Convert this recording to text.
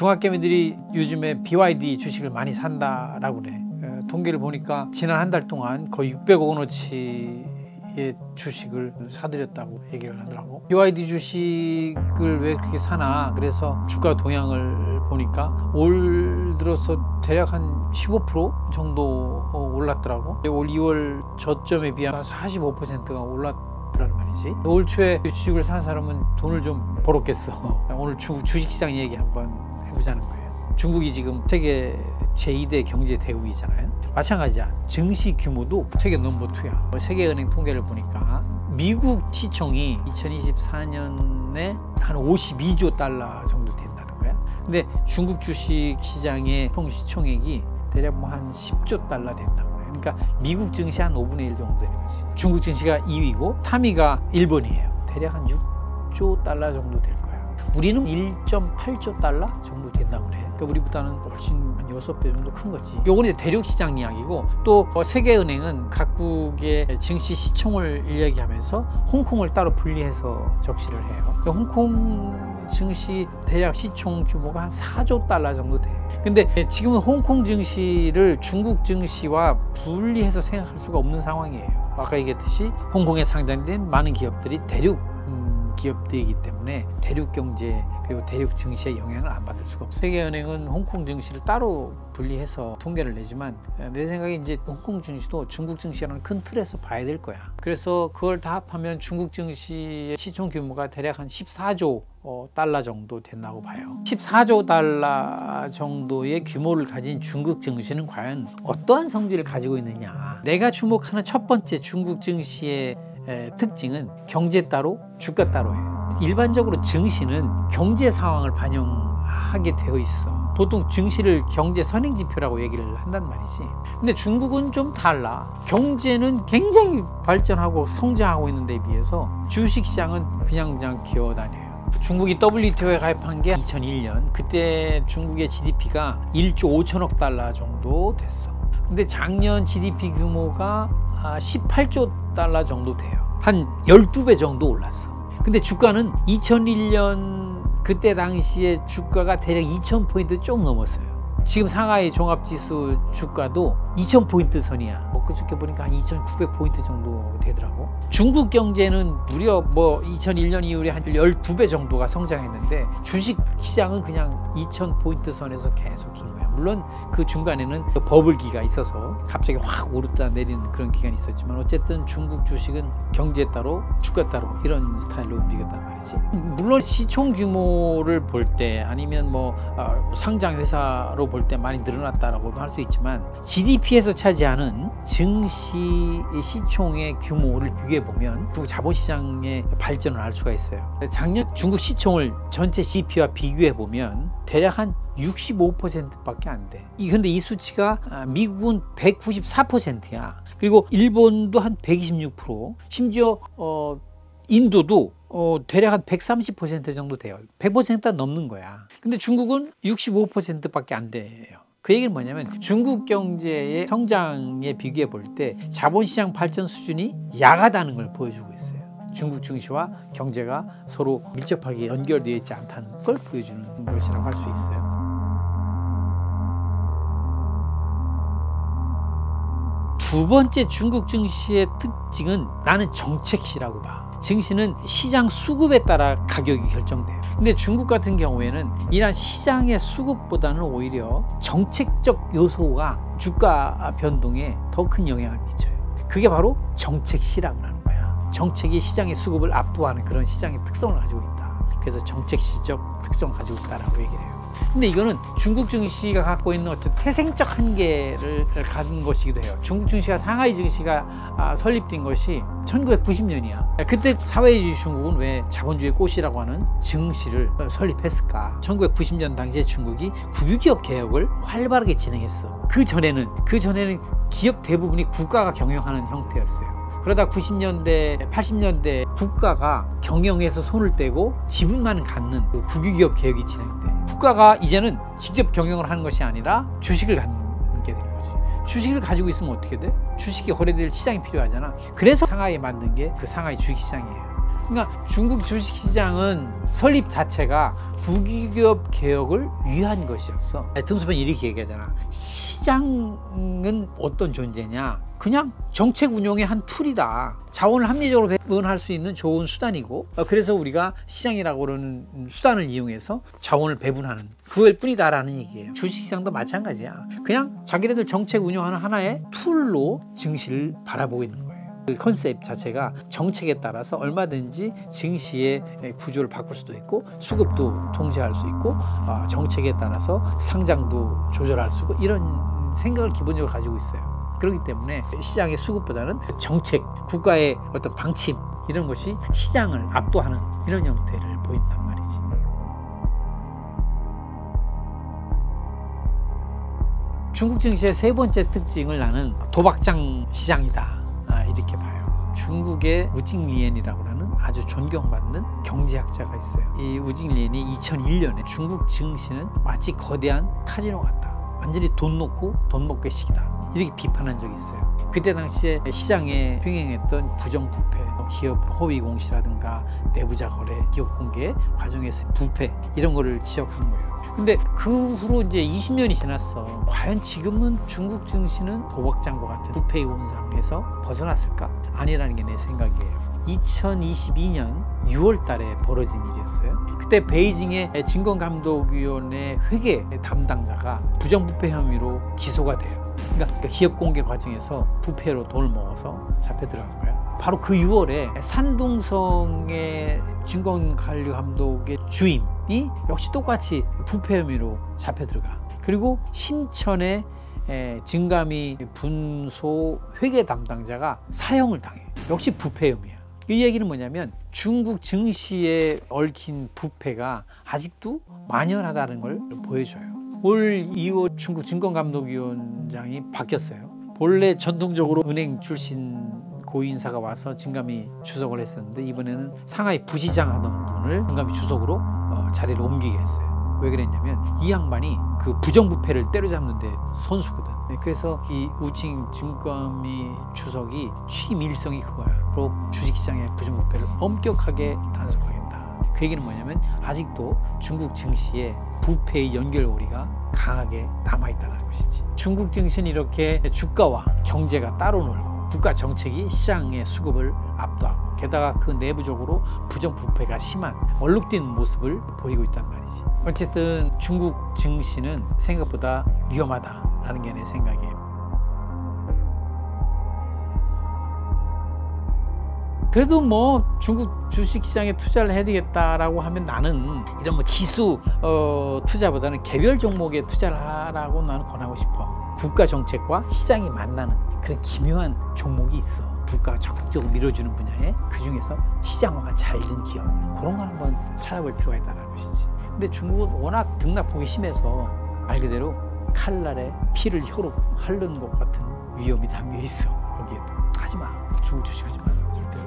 중학개미들이 요즘에 BYD 주식을 많이 산다라고 그래. 통계를 보니까 지난 한 달 동안 거의 600억 원어치의 주식을 사들였다고 얘기를 하더라고. BYD 주식을 왜 그렇게 사나? 그래서 주가 동향을 보니까 올 들어서 대략 한 15% 정도 올랐더라고. 올 2월 저점에 비하면 45%가 올랐더란 말이지. 올 초에 주식을 산 사람은 돈을 좀 벌었겠어. 오늘 주식시장 얘기 한번 해보자는 거예요. 중국이 지금 세계 제2대 경제 대국이잖아요. 마찬가지야. 증시 규모도 세계 넘버 2야. 세계은행 통계를 보니까 미국 시총이 2024년에 한 52조 달러 정도 된다는 거야. 근데 중국 주식 시장의 총 시총액이 대략 뭐 한 10조 달러 된다고 그래. 그러니까 미국 증시 한 5분의 1 정도 되는 거지. 중국 증시가 2위고 3위가 일본이에요. 대략 한 6조 달러 정도 될 거야. 우리는 1.8조 달러 정도 된다고 그래. 그러니까 우리보다는 훨씬 한 6배 정도 큰 거지. 요건 이제 대륙 시장 이야기고, 또 세계은행은 각국의 증시 시총을 이야기하면서 홍콩을 따로 분리해서 적시를 해요. 홍콩 증시 대략 시총 규모가 한 4조 달러 정도 돼. 근데 지금은 홍콩 증시를 중국 증시와 분리해서 생각할 수가 없는 상황이에요. 아까 얘기했듯이 홍콩에 상장된 많은 기업들이 대륙 기업들이기 때문에 대륙 경제 그리고 대륙 증시의 영향을 안 받을 수가 없어요. 세계은행은 홍콩 증시를 따로 분리해서 통계를 내지만 내 생각에 이제 홍콩 증시도 중국 증시라는 큰 틀에서 봐야 될 거야. 그래서 그걸 다 합하면 중국 증시의 시총 규모가 대략 한 14조 달러 정도 된다고 봐요. 14조 달러 정도의 규모를 가진 중국 증시는 과연 어떠한 성질을 가지고 있느냐. 내가 주목하는 첫 번째 중국 증시의 특징은 경제 따로 주가 따로예요. 일반적으로 증시는 경제 상황을 반영하게 되어 있어. 보통 증시를 경제 선행지표라고 얘기를 한단 말이지. 근데 중국은 좀 달라. 경제는 굉장히 발전하고 성장하고 있는 데 비해서 주식시장은 그냥 기어다녀요. 중국이 WTO에 가입한 게 2001년. 그때 중국의 GDP가 1조 5천억 달러 정도 됐어. 근데 작년 GDP 규모가 18조 달러 정도 돼요. 한 12배 정도 올랐어. 근데 주가는 2001년 그때 당시에 주가가 대략 2000포인트 좀 넘었어요. 지금 상하이 종합지수 주가도 2000포인트 선이야. 그저께 보니까 한 2900포인트 정도 되더라고. 중국 경제는 무려 2001년 이후에 한 12배 정도가 성장했는데 주식 시장은 그냥 2000포인트 선에서 계속 긴 거야. 물론 그 중간에는 버블기가 있어서 갑자기 확 오르다 내리는 그런 기간이 있었지만 어쨌든 중국 주식은 경제 따로 주가 따로 이런 스타일로 움직였단 말이지. 물론 시총 규모를 볼 때 아니면 상장 회사로 볼 때 많이 늘어났다라고도 할 수 있지만 GDP에서 차지하는 증시 시총의 규모를 비교해 보면 그 자본시장의 발전을 알 수가 있어요. 작년 중국 시총을 전체 GDP와 비교해 보면 대략 한 65%밖에 안 돼. 근데 이 수치가 미국은 194%야. 그리고 일본도 한 126%, 심지어 인도도 대략 한 130% 정도 돼요. 100%가 넘는 거야. 근데 중국은 65%밖에 안 돼요. 그 얘기는 뭐냐면 중국 경제의 성장에 비교해 볼 때 자본시장 발전 수준이 야하다는 걸 보여주고 있어요. 중국 증시와 경제가 서로 밀접하게 연결되어 있지 않다는 걸 보여주는 것이라고 할 수 있어요. 두 번째 중국 증시의 특징은 나는 정책시라고 봐. 증시는 시장 수급에 따라 가격이 결정돼요. 근데 중국 같은 경우에는 이런 시장의 수급보다는 오히려 정책적 요소가 주가 변동에 더 큰 영향을 미쳐요. 그게 바로 정책시라고 하는 거야. 정책이 시장의 수급을 압도하는 그런 시장의 특성을 가지고 있다. 그래서 정책시적 특성을 가지고 있다라고 얘기를 해요. 근데 이거는 중국 증시가 갖고 있는 어떤 태생적 한계를 가진 것이기도 해요. 중국 증시가 상하이 증시가 설립된 것이 1990년이야. 그때 사회주의 중국은 왜 자본주의 꽃이라고 하는 증시를 설립했을까? 1990년 당시에 중국이 국유기업 개혁을 활발하게 진행했어. 그 전에는 기업 대부분이 국가가 경영하는 형태였어요. 그러다 90년대, 80년대 국가가 경영에서 손을 떼고 지분만 갖는 그 국유기업 개혁이 진행돼. 국가가 이제는 직접 경영을 하는 것이 아니라 주식을 갖게 되는 거지. 주식을 가지고 있으면 어떻게 돼? 주식이 거래될 시장이 필요하잖아. 그래서 상하이에 만든 게 그 상하이 주식시장이에요. 그러니까 중국 주식시장은 설립 자체가 국유기업 개혁을 위한 것이었어. 등소편 이렇게 얘기하잖아. 시장은 어떤 존재냐? 그냥 정책 운용의 한 툴이다. 자원을 합리적으로 배분할 수 있는 좋은 수단이고, 그래서 우리가 시장이라고 그러는 수단을 이용해서 자원을 배분하는 그걸 뿐이다라는 얘기예요. 주식시장도 마찬가지야. 그냥 자기네들 정책 운영하는 하나의 툴로 증시를 바라보고 있는 거예요. 그 컨셉 자체가 정책에 따라서 얼마든지 증시의 구조를 바꿀 수도 있고, 수급도 통제할 수 있고, 정책에 따라서 상장도 조절할 수 있고, 이런 생각을 기본적으로 가지고 있어요. 그렇기 때문에 시장의 수급보다는 정책, 국가의 어떤 방침, 이런 것이 시장을 압도하는 이런 형태를 보인단 말이지. 중국 증시의 세 번째 특징을 나는 도박장 시장이다, 이렇게 봐요. 중국의 우징리엔이라고 하는 아주 존경받는 경제학자가 있어요. 이 우징리엔이 2001년에 중국 증시는 마치 거대한 카지노 같다, 완전히 돈 놓고 돈 먹게 시기다, 이렇게 비판한 적이 있어요. 그때 당시에 시장에 횡행했던 부정부패, 기업 허위 공시라든가 내부자 거래, 기업 공개 과정에서 부패, 이런 거를 지적한 거예요. 근데 그 후로 이제 20년이 지났어. 과연 지금은 중국 증시는 도박장과 같은 부패의 온상에서 벗어났을까? 아니라는 게 내 생각이에요. 2022년 6월 달에 벌어진 일이었어요. 그때 베이징의 증권감독위원회 회계 담당자가 부정부패 혐의로 기소가 돼요. 그러니까 기업 공개 과정에서 부패로 돈을 먹어서 잡혀 들어간 거야. 바로 그 6월에 산둥성의 증권관리감독의 주임이 역시 똑같이 부패 혐의로 잡혀 들어가. 그리고 심천의 증감이 분소 회계 담당자가 사형을 당해. 역시 부패 혐의야. 이 얘기는 뭐냐면 중국 증시에 얽힌 부패가 아직도 만연하다는 걸 보여줘요. 올 2월 중국 증권감독위원장이 바뀌었어요. 본래 전통적으로 은행 출신 고위인사가 와서 증감이 주석을 했었는데, 이번에는 상하이 부시장 하던 분을 증감이 주석으로 자리를 옮기게 했어요. 왜 그랬냐면 이 양반이 그 부정부패를 때려잡는데 선수거든. 그래서 이 우징 증감이 주석이 취임 일성이 그거야. 앞으로 주식시장의 부정부패를 엄격하게 단속하겠다. 그 얘기는 뭐냐면 아직도 중국 증시에 부패의 연결고리가 강하게 남아있다는 것이지. 중국 증시는 이렇게 주가와 경제가 따로 놀고, 국가 정책이 시장의 수급을 압도하고, 게다가 그 내부적으로 부정부패가 심한 얼룩진 모습을 보이고 있단 말이지. 어쨌든 중국 증시는 생각보다 위험하다라는 게 내 생각이에요. 그래도 뭐 중국 주식시장에 투자를 해야 되겠다라고 하면 나는 이런 뭐 지수 투자보다는 개별 종목에 투자를 하라고 나는 권하고 싶어. 국가 정책과 시장이 만나는 그런 기묘한 종목이 있어. 국가가 적극적으로 밀어주는 분야에 그 중에서 시장화가 잘 된 기업, 그런 거 한번 찾아볼 필요가 있다는 것이지. 근데 중국은 워낙 등락폭이 심해서 말 그대로 칼날에 피를 혀로 핥는 것 같은 위험이 담겨 있어. 거기에도 하지 마. 중국 주식 하지 마. 절대로.